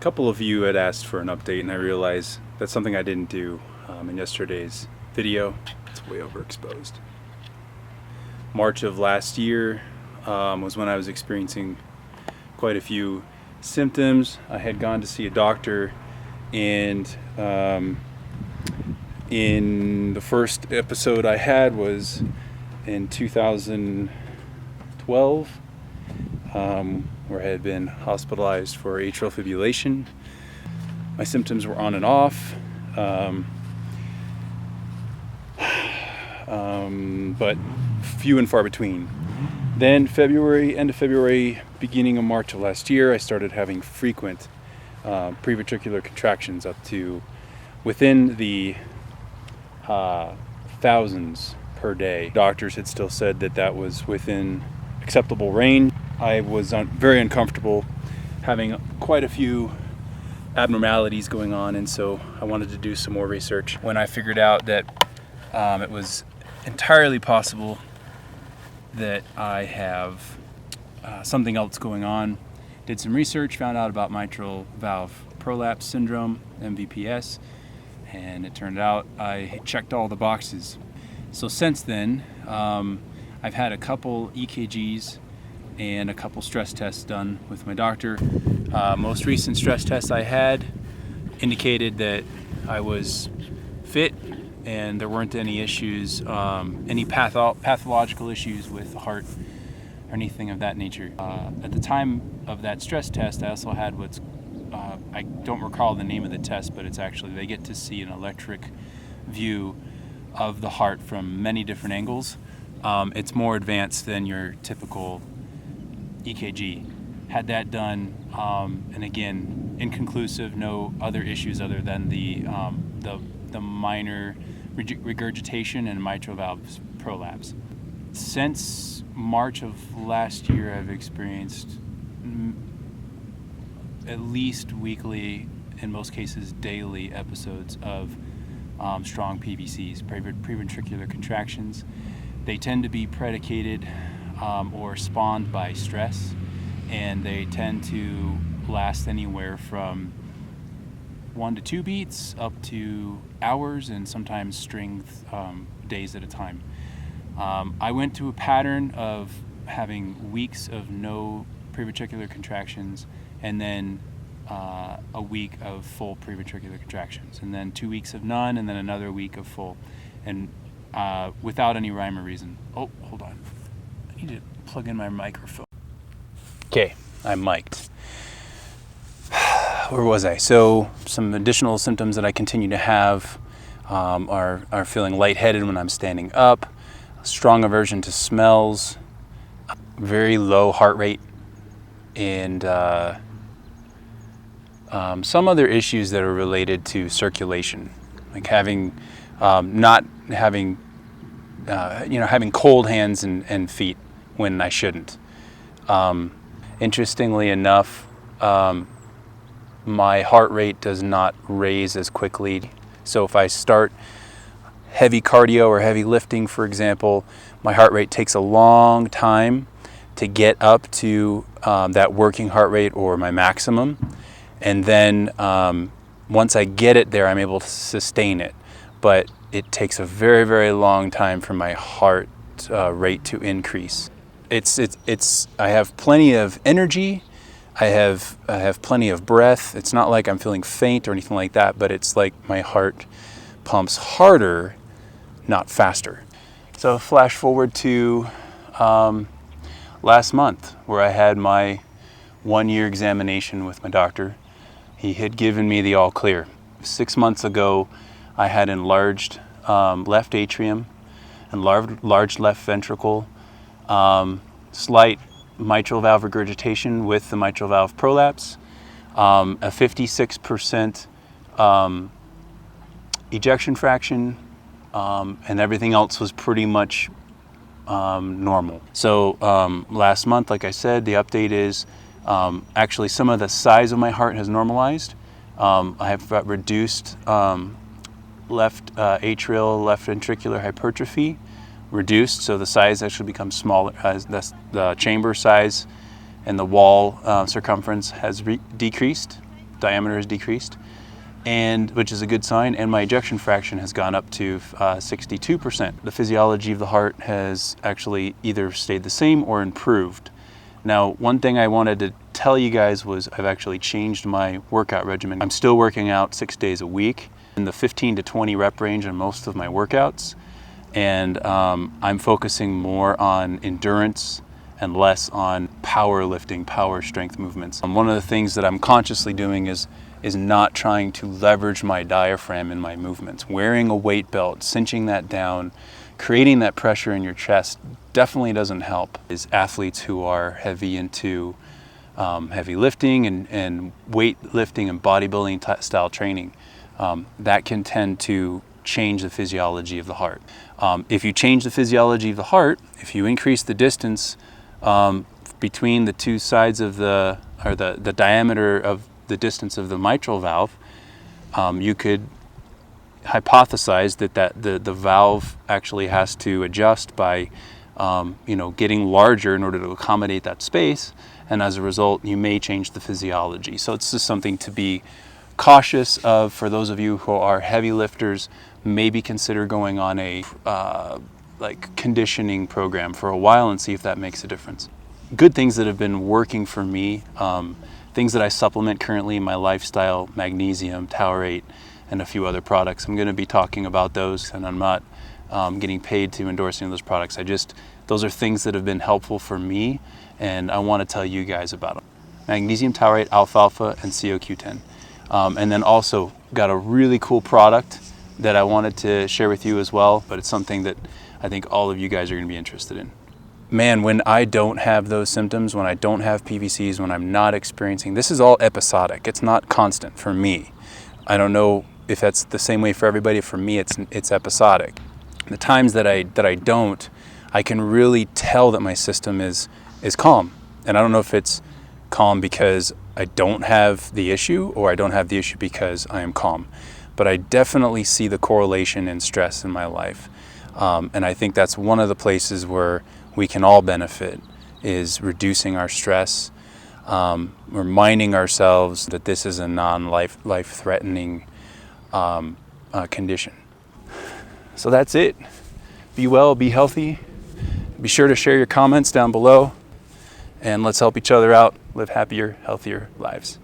couple of you had asked for an update, and I realized that's something I didn't do in yesterday's video. It's way overexposed. March of last year was when I was experiencing quite a few symptoms. I had gone to see a doctor, and in the first episode I had was in 2012, where I had been hospitalized for atrial fibrillation. My symptoms were on and off, but few and far between. Then end of February, beginning of March of last year, I started having frequent preventricular contractions up to within the thousands per day. Doctors had still said that that was within acceptable range. I was very uncomfortable, having quite a few abnormalities going on, and so I wanted to do some more research. When I figured out that it was entirely possible that I have something else going on, did some research, found out about mitral valve prolapse syndrome, MVPS, and it turned out I checked all the boxes. So since then, I've had a couple EKGs and a couple stress tests done with my doctor. Most recent stress test I had indicated that I was fit and there weren't any issues, any pathological issues with the heart or anything of that nature. At the time of that stress test, I also had I don't recall the name of the test, but it's actually, they get to see an electric view of the heart from many different angles. It's more advanced than your typical EKG. Had that done, and again, inconclusive, no other issues other than the minor regurgitation and mitral valve prolapse. Since March of last year, I've experienced at least weekly, in most cases daily, episodes of strong PVCs, preventricular contractions. They tend to be predicated or spawned by stress, and they tend to last anywhere from 1 to 2 beats up to hours, and sometimes days at a time. I went to a pattern of having weeks of no preventricular contractions, and then a week of full preventricular contractions, and then 2 weeks of none, and then another week of full, and without any rhyme or reason. Oh, hold on. I need to plug in my microphone. Okay, I'm mic'd. Where was I? So some additional symptoms that I continue to have are feeling lightheaded when I'm standing up, strong aversion to smells, very low heart rate, and some other issues that are related to circulation, like having having cold hands and feet when I shouldn't. Interestingly enough, my heart rate does not raise as quickly. So if I start heavy cardio or heavy lifting, for example, my heart rate takes a long time to get up to that working heart rate or my maximum. And then once I get it there, I'm able to sustain it. But it takes a very, very long time for my heart rate to increase. I have plenty of energy. I have plenty of breath. It's not like I'm feeling faint or anything like that, but it's like my heart pumps harder, not faster. So flash forward to last month, where I had my 1-year examination with my doctor. He had given me the all clear. 6 months ago, I had enlarged left atrium, enlarged left ventricle, slight mitral valve regurgitation with the mitral valve prolapse, a 56% ejection fraction, and everything else was pretty much normal. So last month, like I said, the update is actually some of the size of my heart has normalized. I have reduced left atrial, left ventricular hypertrophy, reduced, so the size actually becomes smaller. The chamber size and the wall circumference has decreased. diameter has decreased, and which is a good sign, and my ejection fraction has gone up to 62%. The physiology of the heart has actually either stayed the same or improved. Now, one thing I wanted to tell you guys was I've actually changed my workout regimen. I'm still working out 6 days a week in the 15 to 20 rep range on most of my workouts, and I'm focusing more on endurance and less on powerlifting, power strength movements. One of the things that I'm consciously doing is not trying to leverage my diaphragm in my movements. Wearing a weight belt, cinching that down, creating that pressure in your chest definitely doesn't help. Is athletes who are heavy into heavy lifting and weightlifting and bodybuilding style training, that can tend to change the physiology of the heart. If you change the physiology of the heart, if you increase the distance between the two sides of the diameter of the distance of the mitral valve, you could hypothesize that the valve actually has to adjust by getting larger in order to accommodate that space, and as a result you may change the physiology. So it's just something to be cautious of. For those of you who are heavy lifters, maybe consider going on a conditioning program for a while and see if that makes a difference. Good things that have been working for me, things that I supplement currently in my lifestyle: magnesium, taurate, and a few other products. I'm going to be talking about those, and I'm not getting paid to endorse any of those products. Those are things that have been helpful for me, and I want to tell you guys about them. Magnesium, taurate, alfalfa, and CoQ10. And then also got a really cool product that I wanted to share with you as well, but it's something that I think all of you guys are going to be interested in. Man, when I don't have those symptoms, when I don't have PVCs, when I'm not experiencing, this is all episodic. It's not constant for me. I don't know if that's the same way for everybody. For me, it's episodic. The times that I don't, I can really tell that my system is calm. And I don't know if it's calm because I don't have the issue, or I don't have the issue because I am calm. But I definitely see the correlation in stress in my life. And I think that's one of the places where we can all benefit, is reducing our stress, reminding ourselves that this is a life-threatening condition. So that's it. Be well, be healthy. Be sure to share your comments down below, and let's help each other out, live happier, healthier lives.